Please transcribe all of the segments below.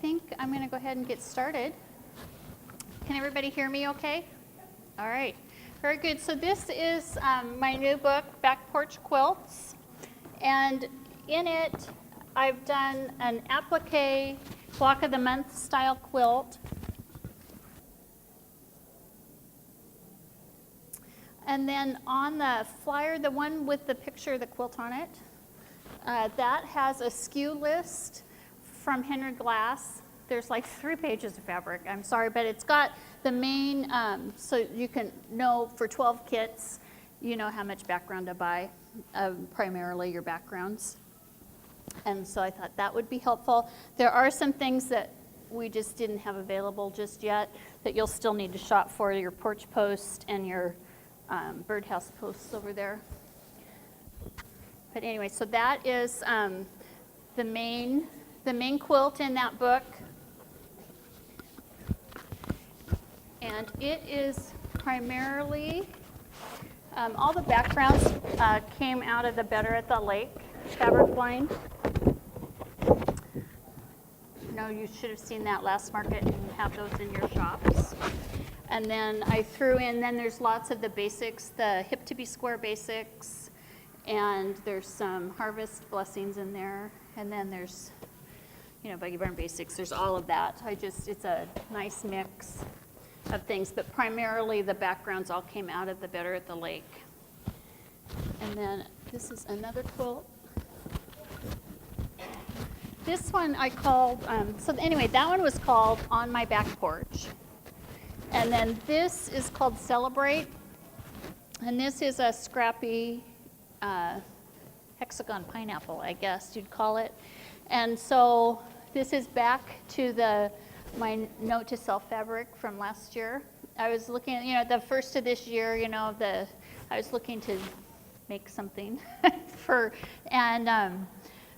think I'm going to go ahead and get started. Can everybody hear me okay? All right. Very good. So this is my new book, Back Porch Quilts. And in it, I've done an applique block of the month style quilt. And then on the flyer, the one with the picture of the quilt on it, that has a SKU list from Henry Glass. There's like 3 pages of fabric, I'm sorry, but it's got the main, so you can know for 12 kits, you know how much background to buy, primarily your backgrounds. And so I thought that would be helpful. There are some things that we just didn't have available just yet that you'll still need to shop for, your porch post and your birdhouse posts over there. But anyway, so that is the main quilt in that book. And it is primarily, all the backgrounds came out of the Better at the Lake fabric line. No, you should have seen that last market and have those in your shops. And then I threw in, then there's lots of the basics, the hip to be square basics, and there's some harvest blessings in there. And then there's, you know, buggy barn basics, there's all of that. It's a nice mix of things, but primarily the backgrounds all came out of the Better at the Lake. And then this is another quilt. This one I called, so anyway, that one was called On My Back Porch. And then this is called Celebrate. And this is a scrappy hexagon pineapple, I guess you'd call it. And so this is back to my note to self fabric from last year. I was looking at, you know, the first of this year, you know, I was looking to make something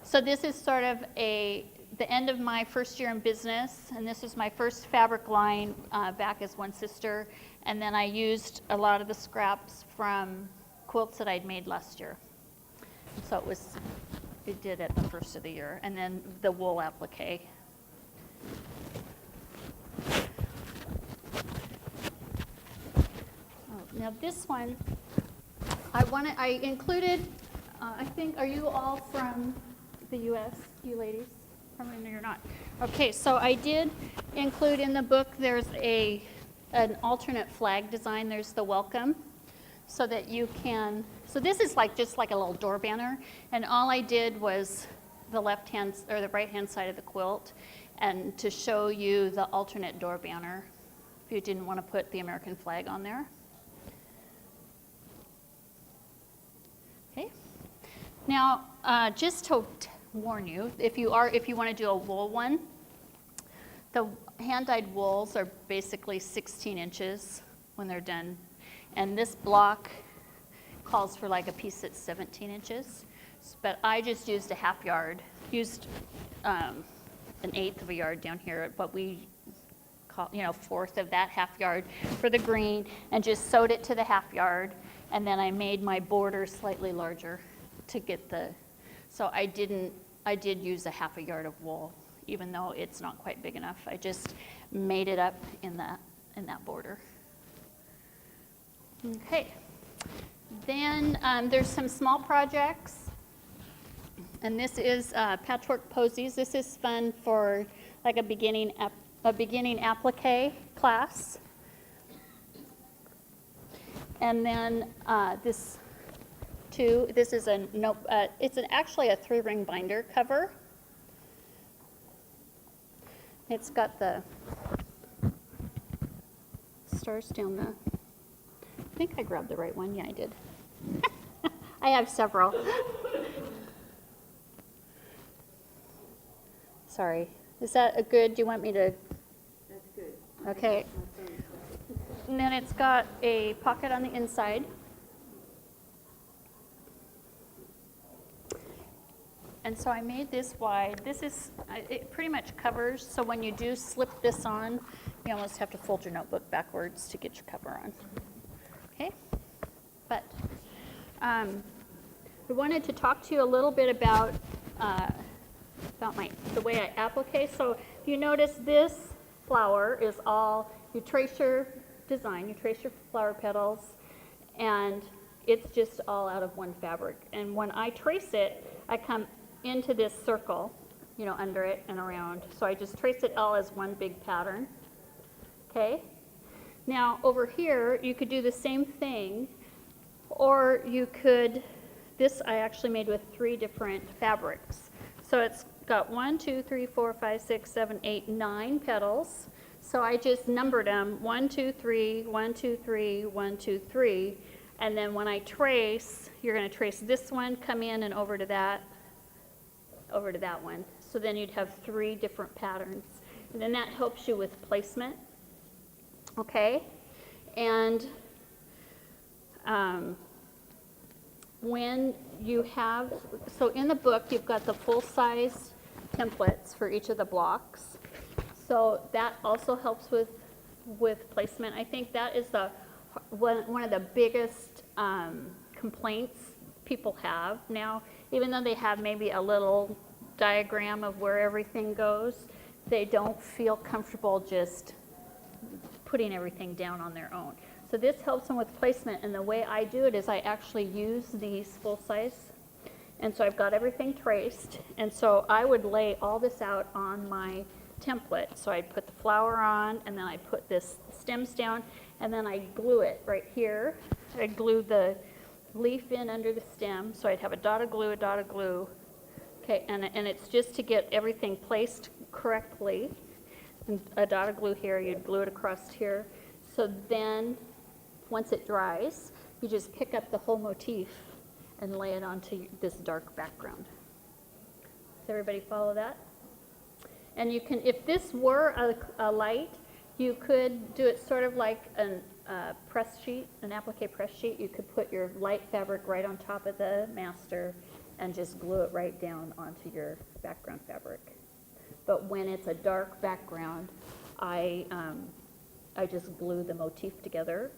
so this is sort of the end of my first year in business, and this is my first fabric line back as One Sister, and then I used a lot of the scraps from quilts that I'd made last year. So it did at the first of the year, and then the wool applique. Now this one, I included, I think, are you all from the U.S., you ladies? No, you're not. Okay, so I did include in the book, there's an alternate flag design. There's the welcome, so that you can, so this is just like a little door banner, and all I did was the left hand, or the right hand side of the quilt, and to show you the alternate door banner, if you didn't want to put the American flag on there. Okay. Now, just to warn you, if you want to do a wool one, the hand-dyed wools are basically 16 inches when they're done, and this block calls for like a piece that's 17 inches, but I just used a half yard, used an 1/8 of a yard down here, but we call, you know, 1/4 of that half yard for the green, and just sewed it to the half yard, and then I made my border slightly larger to get so I did use a half a yard of wool, even though it's not quite big enough. I just made it up in that border. Okay. Then there's some small projects, and this is patchwork posies. This is fun for like a beginning applique class. And then this is it's actually a 3-ring binder cover. It's got the stars down I think I grabbed the right one. Yeah, I did. I have several. Sorry. Is that a good? Do you want me to? That's good. Okay. And then it's got a pocket on the inside. And so I made this wide. It pretty much covers, so when you do slip this on, you almost have to fold your notebook backwards to get your cover on. Okay? But I wanted to talk to you a little bit about the way I applique. So if you notice, this flower is all, you trace your design, you trace your flower petals, and it's just all out of one fabric. And when I trace it, I come into this circle, you know, under it and around. So I just trace it all as one big pattern. Okay? Now over here, you could do the same thing, or you could, this I actually made with 3 different fabrics. So it's got 1, 2, 3, 4, 5, 6, 7, 8, 9 petals. So I just numbered them 1, 2, 3, 1, 2, 3, 1, 2, 3. And then when I trace, you're going to trace this one, come in and over to that one. So then you'd have 3 different patterns. And then that helps you with placement. Okay? And when you have, so in the book, you've got the full-size templates for each of the blocks. So that also helps with placement. I think that is one of the biggest complaints people have now. Even though they have maybe a little diagram of where everything goes, they don't feel comfortable just putting everything down on their own. So this helps them with placement, and the way I do it is I actually use these full size. And so I've got everything traced, and so I would lay all this out on my template. So I'd put the flower on, and then I'd put this stems down, and then I glue it right here. I glue the leaf in under the stem, so I'd have a dot of glue, okay, and it's just to get everything placed correctly. And a dot of glue here, you'd glue it across here. So then, once it dries, you just pick up the whole motif and lay it onto this dark background. Does everybody follow that? And you can, if this were a light, you could do it sort of like a press sheet, an applique press sheet. You could put your light fabric right on top of the master and just glue it right down onto your background fabric. But when it's a dark background, I just glue the motif together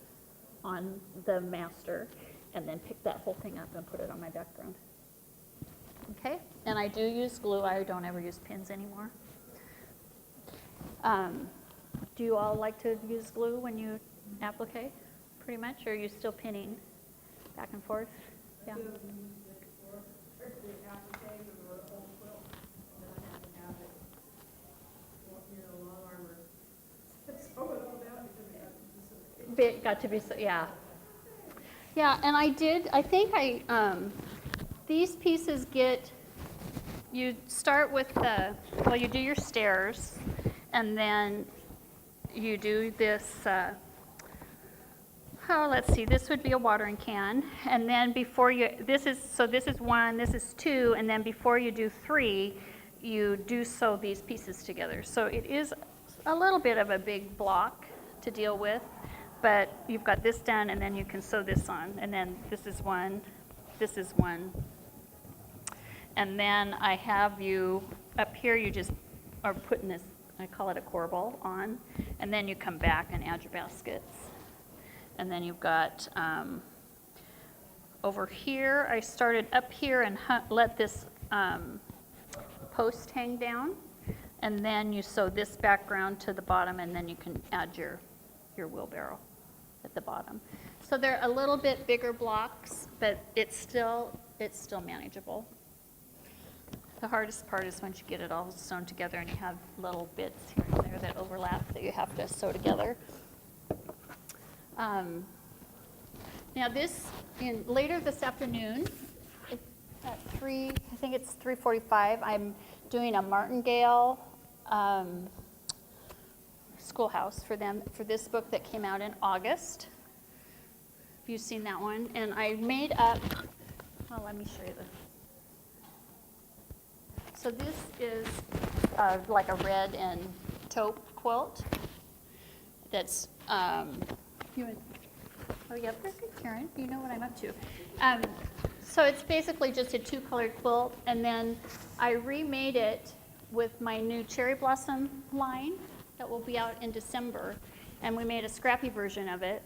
on the master and then pick that whole thing up and put it on my background. Okay, and I do use glue. I don't ever use pins anymore. Do you all like to use glue when you applique, pretty much, or are you still pinning back and forth? Yeah. It got to be so, yeah. Yeah, and I think these pieces you start with you do your stairs, and then you do this, let's see, this would be a watering can, and then this is 1, this is 2, and then before you do 3, you do sew these pieces together. So it is a little bit of a big block to deal with, but you've got this done, and then you can sew this on, and then this is 1, this is 1. And then I have you, up here you just are putting this, I call it a corbel, on, and then you come back and add your baskets. And then you've got, over here, I started up here and let this post hang down, and then you sew this background to the bottom, and then you can add your wheelbarrow at the bottom. So they're a little bit bigger blocks, but it's still manageable. The hardest part is once you get it all sewn together and you have little bits here and there that overlap that you have to sew together. Now later this afternoon, at 3, I think it's 3:45, I'm doing a martingale schoolhouse for them for this book that came out in August. Have you seen that one? And I made up, let me show you this. So this is like a red and taupe quilt. That's oh yeah, very good, Karen. You know what I'm up to. So it's basically just a 2-colored quilt, and then I remade it with my new cherry blossom line that will be out in December, and we made a scrappy version of it.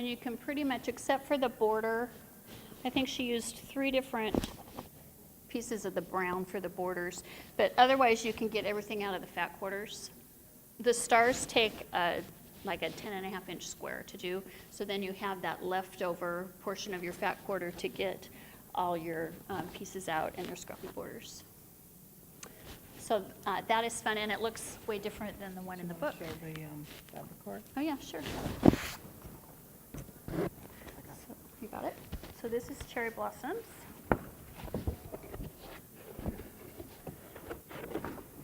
And you can pretty much, except for the border, I think she used 3 different pieces of the brown for the borders, but otherwise you can get everything out of the fat quarters. The stars take like a 10.5-inch square to do, so then you have that leftover portion of your fat quarter to get all your pieces out and your scruffy borders. So that is fun, and it looks way different than the one in the book. Show the fabric cord. Oh yeah, sure. So, you got it? So this is cherry blossoms.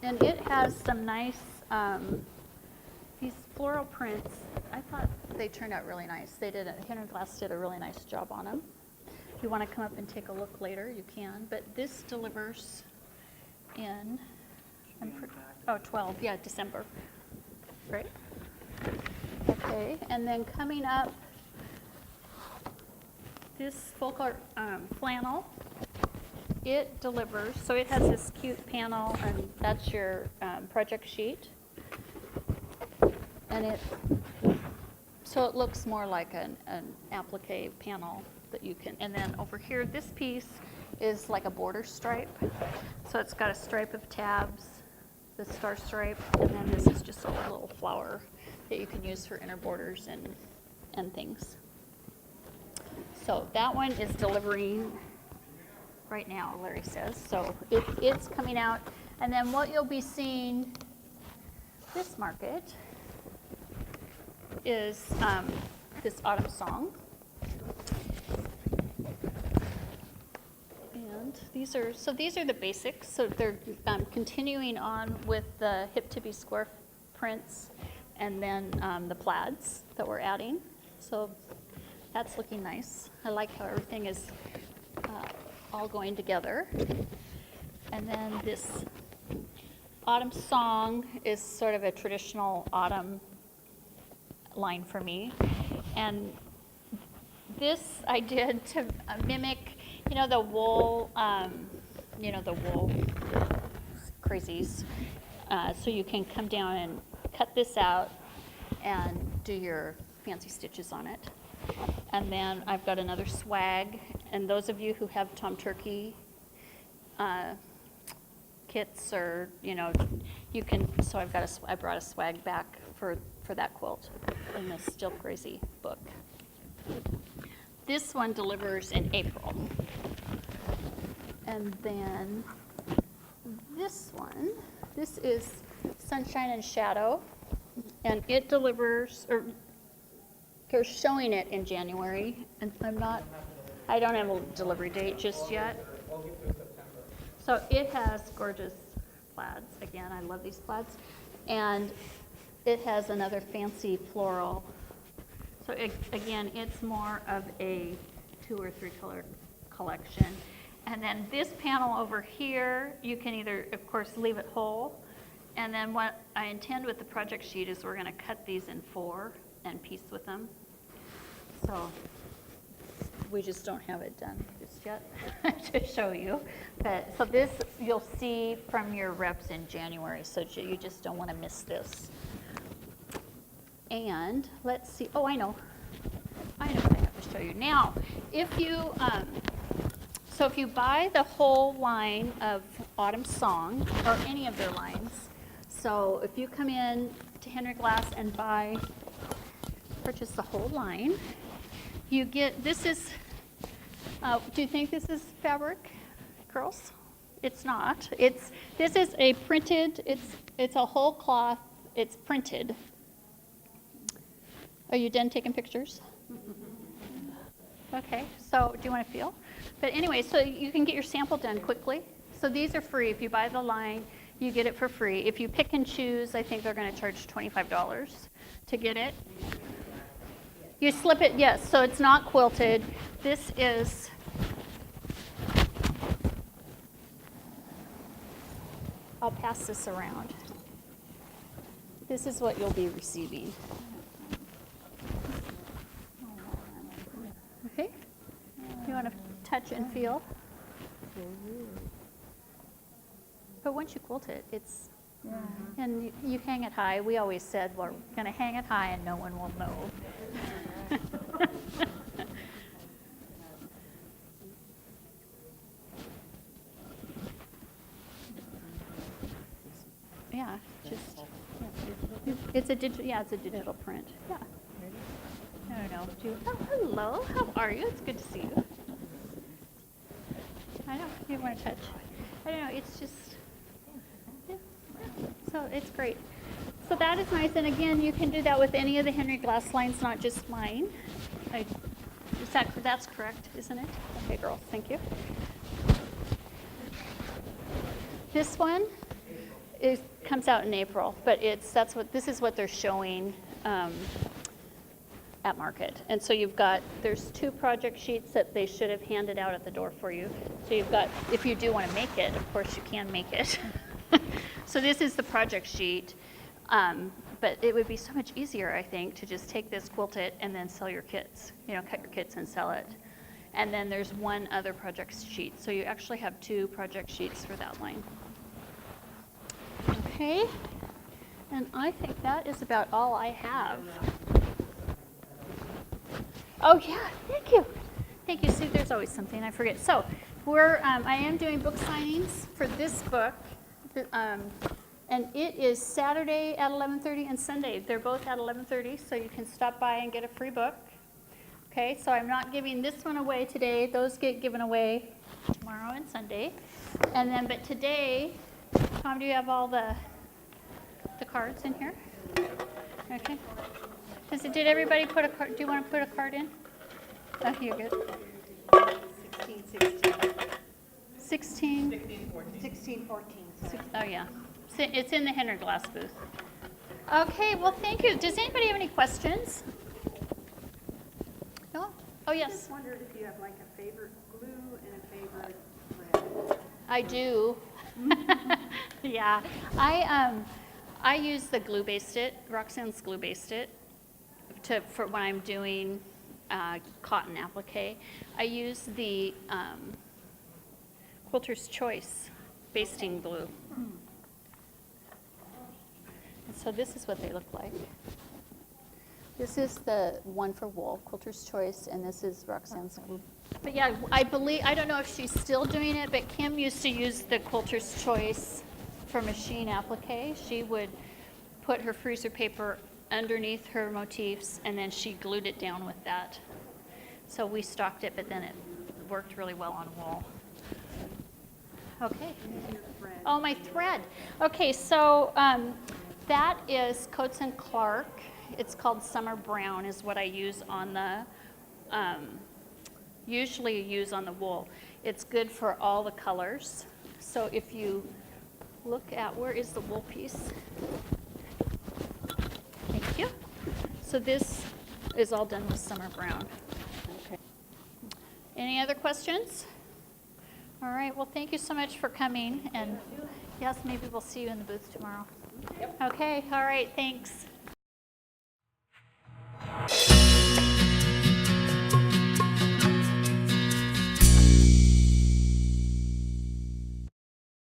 And it has some nice, these floral prints. I thought they turned out really nice. Henry Glass did a really nice job on them. If you want to come up and take a look later, you can. But this delivers in, 12, yeah, December. Great. Okay, and then coming up, this folk art flannel, it delivers, so it has this cute panel, and that's your project sheet. And so it looks more like an applique panel that you can, and then over here, this piece is like a border stripe. So it's got a stripe of tabs, the star stripe, and then this is just a little flower that you can use for inner borders and things. So that one is delivering right now, Larry says. So it's coming out. And then what you'll be seeing this market is this autumn song. And these are the basics. So they're continuing on with the hip to be square prints and then the plaids that we're adding. So that's looking nice. I like how everything is all going together. And then this autumn song is sort of a traditional autumn line for me. And this I did to mimic, the wool, the wool crazies. So you can come down and cut this out and do your fancy stitches on it. And then I've got another swag, and those of you who have Tom Turkey kits, or you can. So I brought a swag back for that quilt in the Still Crazy book. This one delivers in April, and then this one. This is Sunshine and Shadow, and it delivers, or they're showing it in January, and I don't have a delivery date just yet. So it has gorgeous plaids. Again, I love these plaids. And it has another fancy floral. So again, it's more of a 2 or 3 color collection. And then this panel over here, you can either, of course, leave it whole. And then what I intend with the project sheet is we're going to cut these in 4 and piece with them. So we just don't have it done just yet to show you. But so this you'll see from your reps in January, so you just don't want to miss this. And let's see. Oh, I know what I have to show you now. If you if you buy the whole line of Autumn Song, or any of their lines, so if you come in to Henry Glass and purchase the whole line, you get, this is, do you think this is fabric, girls? It's not. This is a printed, it's a whole cloth, it's printed. Are you done taking pictures? Okay, so do you want to feel? But anyway, so you can get your sample done quickly. So these are free. If you buy the line, you get it for free. If you pick and choose, I think they're going to charge $25 to get it. You slip it, yes, so it's not quilted. This is, I'll pass this around. This is what you'll be receiving. Okay, you want to touch and feel? But once you quilt it, it's, and you hang it high. We always said we're going to hang it high and no one will know. yeah, just, it's a digital print, yeah. I don't know. Oh, hello, how are you? It's good to see you. I know, you want to touch. I don't know, it's just, yeah. So it's great. So that is nice, and again, you can do that with any of the Henry Glass lines, not just mine. That's correct, isn't it? Okay, girls, thank you. This one comes out in April, but this is what they're showing at market. And so there's 2 project sheets that they should have handed out at the door for you. So you've got, if you do want to make it, of course you can make it. So this is the project sheet. But it would be so much easier, I think, to just take this, quilt it, and then sell your kits. Cut your kits and sell it. And then there's one other project sheet. So you actually have 2 project sheets for that line. Okay. And I think that is about all I have. Oh, yeah, thank you. Thank you. See, there's always something I forget. So I am doing book signings for this book. And it is Saturday at 11:30 and Sunday. They're both at 11:30, so you can stop by and get a free book. Okay, so I'm not giving this one away today. Those get given away tomorrow and Sunday. But today, Tom, do you have all the cards in here? Okay. Did everybody put a card? Do you want to put a card in? Oh, you're good. 16, 14. Oh, yeah. It's in the Henry Glass booth. Okay, well, thank you. Does anybody have any questions? No? Oh, I yes. just wondered if you have like a favorite glue and a favorite thread. I do. Yeah. I use the glue-based it, Roxanne's glue-based it, for when I'm doing cotton applique. I use the Quilter's Choice basting glue. So this is what they look like. This is the one for wool, Quilter's Choice, and this is Roxanne's glue. But yeah, I don't know if she's still doing it, but Kim used to use the Quilter's Choice for machine applique. She would put her freezer paper underneath her motifs, and then she glued it down with that. So we stocked it, but then it worked really well on wool. Okay. Oh, my thread. Okay, so that is Coates & Clark. It's called Summer Brown is what I use on the, usually use on the wool. It's good for all the colors. So if you look at, where is the wool piece? Thank you. So this is all done with Summer Brown. Okay. Any other questions? All right, well, thank you so much for coming. And yes, maybe we'll see you in the booth tomorrow. Yep. Okay, all right, thanks.